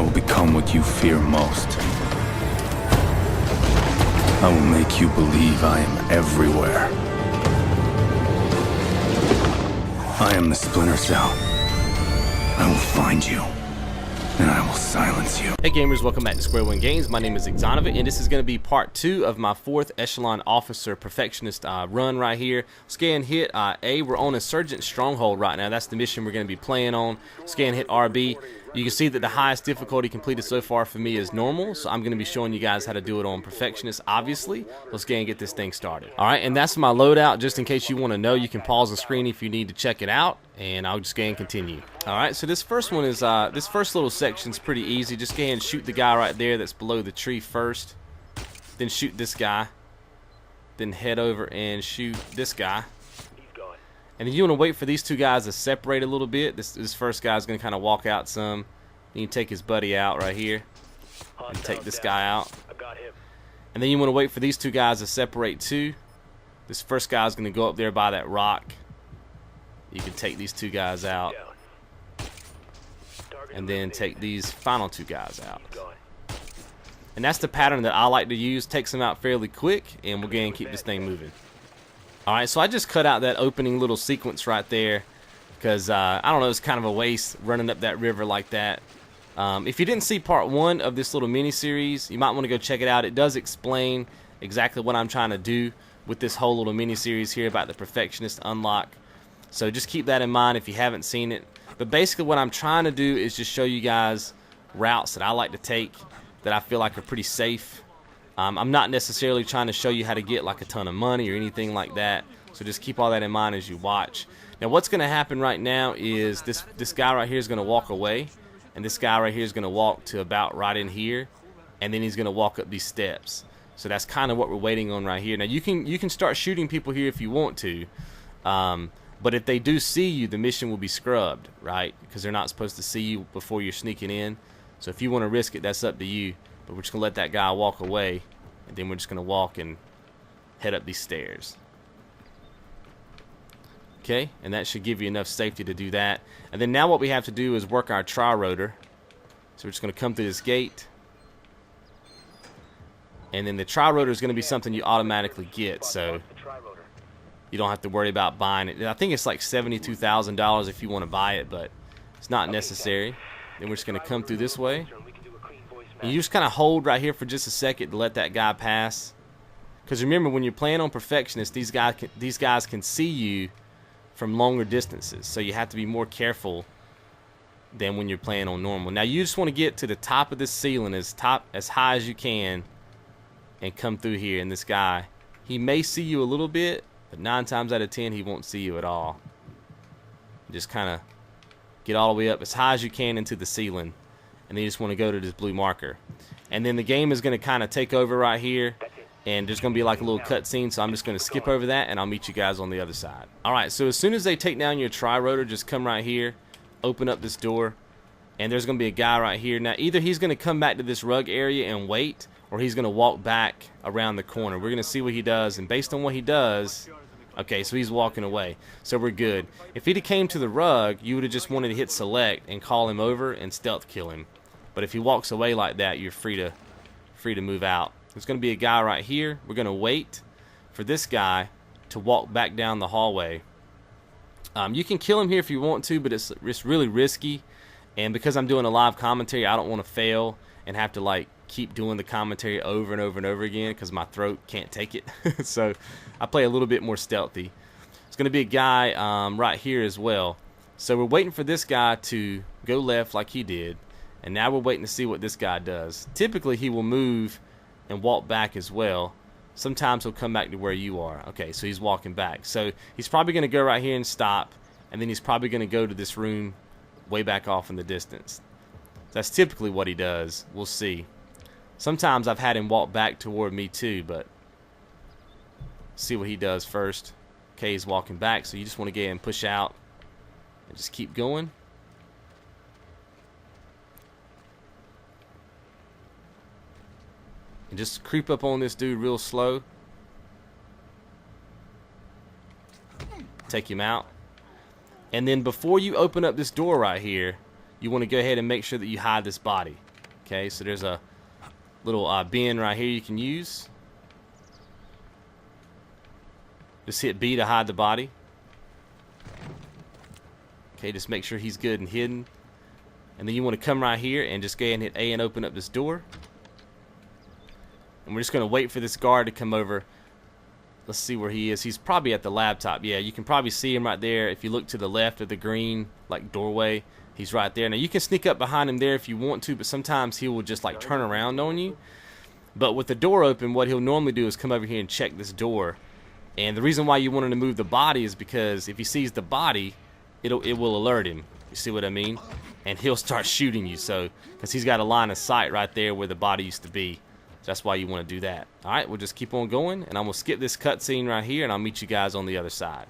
I will become what you fear most. I will make you believe I am everywhere. I am the Splinter Cell. I will find you, and I will silence you. Hey gamers, welcome back to Square One Games. My name is XONEVANT, and this is going to be part 2 of my 4th Echelon Officer Perfectionist run right here. Let's go ahead and hit A. We're on Insurgent Stronghold right now. That's the mission we're going to be playing on. Let's go ahead and hit RB. You can see that the highest difficulty completed so far for me is normal, so I'm going to be showing you guys how to do it on Perfectionist, obviously. Let's go ahead and get this thing started. Alright, and that's my loadout. Just in case you want to know, you can pause the screen if you need to check it out, and I'll just go ahead and continue. Alright, so this first one is, this first little section is pretty easy. Just go ahead and shoot the guy right there that's below the tree first. Then shoot this guy. Then head over and shoot this guy. And then you want to wait for these two guys to separate a little bit. This first guy's going to kind of walk out some. Then you take his buddy out right here. And take this guy out. And then you want to wait for these two guys to separate too. This first guy's going to go up there by that rock. You can take these two guys out. And then take these final two guys out. And that's the pattern that I like to use. Takes them out fairly quick. And we'll go ahead and keep this thing moving. Alright, so I just cut out that opening little sequence right there because, I don't know, it's kind of a waste running up that river like that. If you didn't see part 1 of this little mini-series, you might want to go check it out. It does explain exactly what I'm trying to do with this whole little mini-series here about the Perfectionist unlock. So just keep that in mind if you haven't seen it. But basically what I'm trying to do is just show you guys routes that I like to take that I feel like are pretty safe. I'm not necessarily trying to show you how to get like a ton of money or anything like that, so just keep all that in mind as you watch. Now what's going to happen right now is this guy right here is going to walk away, and this guy right here is going to walk to about right in here, and then he's going to walk up these steps. So that's kind of what we're waiting on right here. Now you can start shooting people here if you want to, but if they do see you, the mission will be scrubbed, right? Because they're not supposed to see you before you're sneaking in. So if you want to risk it, that's up to you. But we're just going to let that guy walk away, and then we're just going to walk and head up these stairs. Okay, and that should give you enough safety to do that. And then now what we have to do is work our tri-rotor. So we're just going to come through this gate. And then the tri-rotor is going to be something you automatically get, so you don't have to worry about buying it. I think it's like $72,000 if you want to buy it, but it's not necessary. Then we're just going to come through this way. And you just kind of hold right here for just a second to let that guy pass. Because remember, when you're playing on Perfectionist, these guys can see you from longer distances. So you have to be more careful than when you're playing on normal. Now you just want to get to the top of this ceiling as high as you can and come through here. And this guy, he may see you a little bit, but 9 times out of 10 he won't see you at all. Just kind of get all the way up as high as you can into the ceiling. And then you just want to go to this blue marker. And then the game is going to kind of take over right here. And there's going to be like a little cutscene. So I'm just going to skip over that and I'll meet you guys on the other side. Alright, so as soon as they take down your tri-rotor, just come right here. Open up this door. And there's going to be a guy right here. Now either he's going to come back to this rug area and wait, or he's going to walk back around the corner. We're going to see what he does. And based on what he does... Okay, so he's walking away. So we're good. If he'd have came to the rug, you would have just wanted to hit select and call him over and stealth kill him. But if he walks away like that, you're free to move out. There's going to be a guy right here. We're going to wait for this guy to walk back down the hallway. You can kill him here if you want to, but it's really risky. And because I'm doing a live commentary, I don't want to fail and have to like keep doing the commentary over and over and over again because my throat can't take it. So I play a little bit more stealthy. It's going to be a guy right here as well. So we're waiting for this guy to go left like he did. And now we're waiting to see what this guy does. Typically he will move and walk back as well. Sometimes he'll come back to where you are. Okay, so he's walking back. So he's probably going to go right here and stop. And then he's probably going to go to this room way back off in the distance. That's typically what he does. We'll see. Sometimes I've had him walk back toward me too, but see what he does first. Okay, he's walking back, so you just want to get in and push out and just keep going. And just creep up on this dude real slow. Take him out. And then before you open up this door right here, you want to go ahead and make sure that you hide this body. Okay, so there's a little bin right here you can use. Just hit B to hide the body. Okay, just make sure he's good and hidden. And then you want to come right here and just go ahead and hit A and open up this door. And we're just going to wait for this guard to come over. Let's see where he is. He's probably at the laptop. Yeah, you can probably see him right there. If you look to the left of the green like doorway, he's right there. Now you can sneak up behind him there if you want to, but sometimes he will just like turn around on you. But with the door open, what he'll normally do is come over here and check this door. And the reason why you want him to move the body is because if he sees the body, it will alert him. You see what I mean? And he'll start shooting you. So because he's got a line of sight right there where the body used to be. So that's why you want to do that. Alright, we'll just keep on going, and I'm going to skip this cutscene right here, and I'll meet you guys on the other side.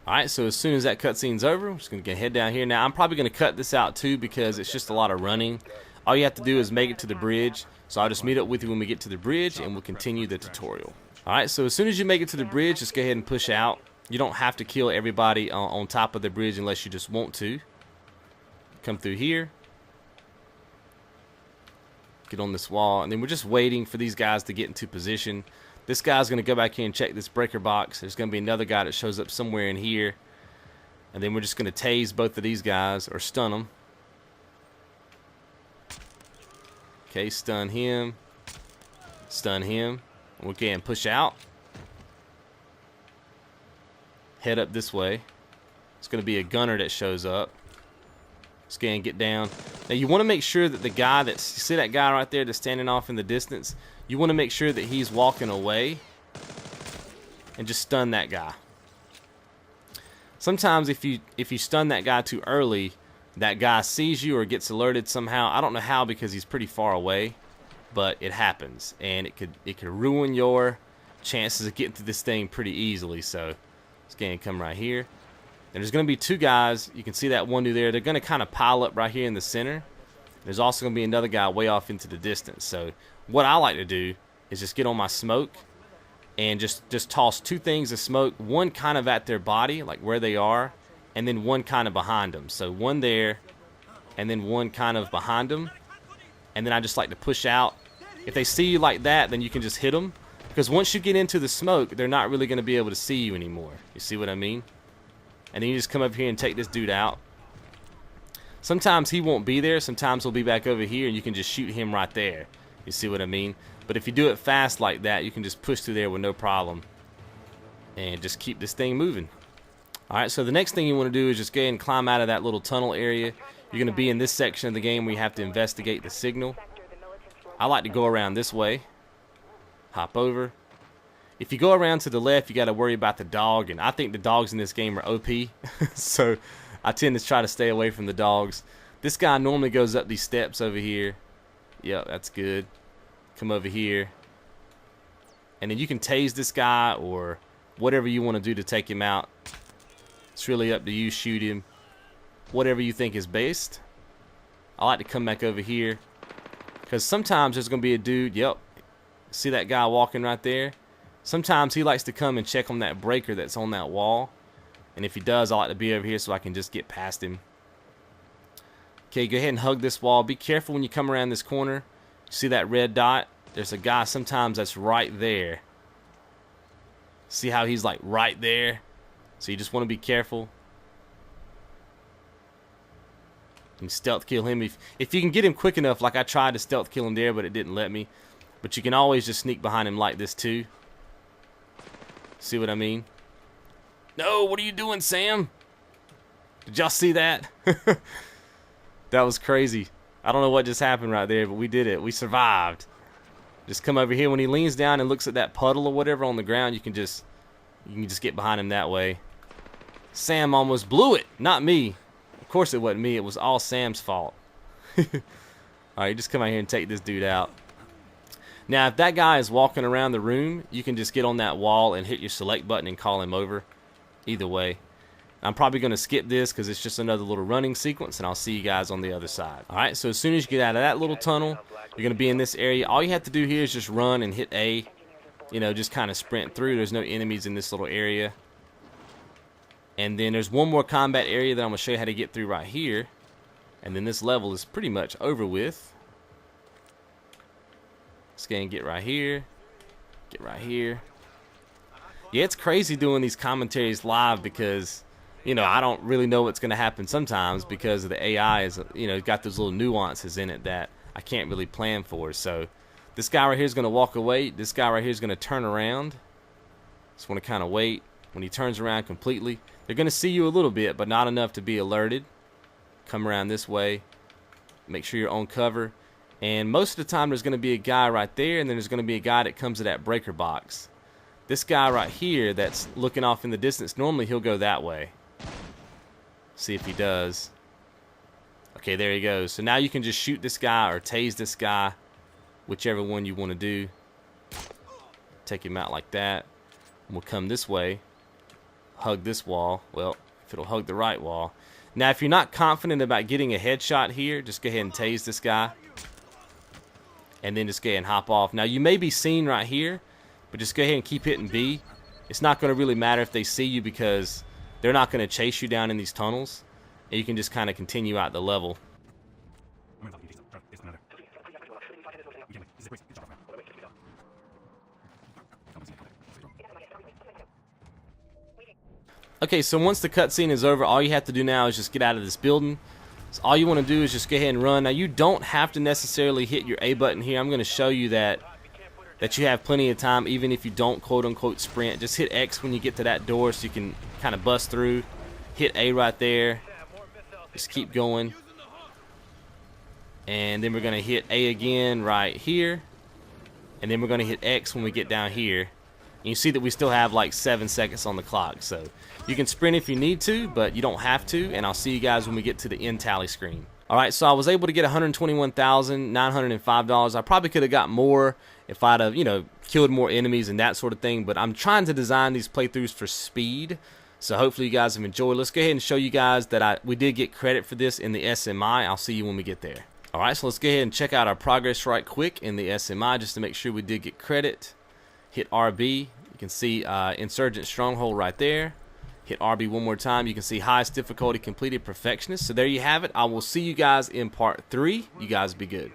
Alright, so as soon as that cutscene's over, I'm just going to head down here. Now, I'm probably going to cut this out too because it's just a lot of running. All you have to do is make it to the bridge. So I'll just meet up with you when we get to the bridge, and we'll continue the tutorial. Alright, so as soon as you make it to the bridge, just go ahead and push out. You don't have to kill everybody on top of the bridge unless you just want to. Come through here. Get on this wall, and then we're just waiting for these guys to get into position. This guy's going to go back here and check this breaker box. There's going to be another guy that shows up somewhere in here, and then we're just going to tase both of these guys or stun them. Okay, stun him, and we'll go ahead and push out. Head up this way. It's going to be a gunner that shows up. Scan, get down. Now you want to make sure that the guy you see that guy right there that's standing off in the distance, you want to make sure that he's walking away and just stun that guy. Sometimes if you stun that guy too early, that guy sees you or gets alerted somehow. I don't know how because he's pretty far away, but it happens, and it could ruin your chances of getting through this thing pretty easily. So scan, come right here. And there's going to be two guys. You can see that one dude there. They're going to kind of pile up right here in the center. There's also going to be another guy way off into the distance. So what I like to do is just get on my smoke and just toss two things of smoke. One kind of at their body, like where they are, and then one kind of behind them. So one there, and then one kind of behind them. And then I just like to push out. If they see you like that, then you can just hit them. Because once you get into the smoke, they're not really going to be able to see you anymore. You see what I mean? And then you just come up here and take this dude out. Sometimes he won't be there. Sometimes he'll be back over here, and you can just shoot him right there. You see what I mean? But if you do it fast like that, you can just push through there with no problem. And just keep this thing moving. Alright, so the next thing you want to do is just go ahead and climb out of that little tunnel area. You're going to be in this section of the game where you have to investigate the signal. I like to go around this way. Hop over. If you go around to the left, you got to worry about the dog, and I think the dogs in this game are OP, so I tend to try to stay away from the dogs. This guy normally goes up these steps over here. Yep, that's good. Come over here, and then you can tase this guy or whatever you want to do to take him out. It's really up to you. Shoot him, whatever you think is best. I like to come back over here because sometimes there's going to be a dude. Yep, see that guy walking right there? Sometimes he likes to come and check on that breaker that's on that wall. And if he does, I like to be over here so I can just get past him. Okay, go ahead and hug this wall. Be careful when you come around this corner. See that red dot? There's a guy sometimes that's right there. See how he's like right there? So you just want to be careful. And stealth kill him. If you can get him quick enough, like I tried to stealth kill him there, but it didn't let me. But you can always just sneak behind him like this too. See what I mean? No, what are you doing, Sam? Did y'all see that? That was crazy. I don't know what just happened right there, but we did it. We survived. Just come over here. When he leans down and looks at that puddle or whatever on the ground, you can just get behind him that way. Sam almost blew it. Not me. Of course it wasn't me. It was all Sam's fault. Alright, just come out here and take this dude out. Now, if that guy is walking around the room, you can just get on that wall and hit your select button and call him over. Either way. I'm probably going to skip this because it's just another little running sequence, and I'll see you guys on the other side. Alright, so as soon as you get out of that little tunnel, you're going to be in this area. All you have to do here is just run and hit A. You know, just kind of sprint through. There's no enemies in this little area. And then there's one more combat area that I'm going to show you how to get through right here. And then this level is pretty much over with. Let's go and get right here. Get right here. Yeah, it's crazy doing these commentaries live because, you know, I don't really know what's going to happen sometimes because of the AI is, you know, got those little nuances in it that I can't really plan for. So this guy right here is going to walk away. This guy right here is going to turn around. Just want to kind of wait. When he turns around completely, they're going to see you a little bit, but not enough to be alerted. Come around this way. Make sure you're on cover. And most of the time there's going to be a guy right there, and then there's going to be a guy that comes to that breaker box. This guy right here that's looking off in the distance, normally he'll go that way. See if he does. Okay, there he goes. So now you can just shoot this guy or tase this guy, whichever one you want to do. Take him out like that. We'll come this way. Hug this wall. Well, if it'll hug the right wall. Now, if you're not confident about getting a headshot here, just go ahead and tase this guy. And then just go ahead and hop off. Now, you may be seen right here, but just go ahead and keep hitting B. It's not going to really matter if they see you because they're not going to chase you down in these tunnels. And you can just kind of continue out the level. Okay, so once the cutscene is over, all you have to do now is just get out of this building. So all you want to do is just go ahead and run. Now, you don't have to necessarily hit your A button here. I'm going to show you that you have plenty of time, even if you don't quote-unquote sprint. Just hit X when you get to that door so you can kind of bust through. Hit A right there. Just keep going. And then we're going to hit A again right here. And then we're going to hit X when we get down here. And you see that we still have like 7 seconds on the clock. So you can sprint if you need to, but you don't have to. And I'll see you guys when we get to the end tally screen. Alright, so I was able to get $121,905. I probably could have got more if I'd have, you know, killed more enemies and that sort of thing. But I'm trying to design these playthroughs for speed. So hopefully you guys have enjoyed. Let's go ahead and show you guys that we did get credit for this in the SMI. I'll see you when we get there. Alright, so let's go ahead and check out our progress right quick in the SMI just to make sure we did get credit. Hit RB. You can see Insurgent Stronghold right there. Hit RB one more time. You can see highest difficulty completed, Perfectionist. So there you have it. I will see you guys in part 3. You guys be good.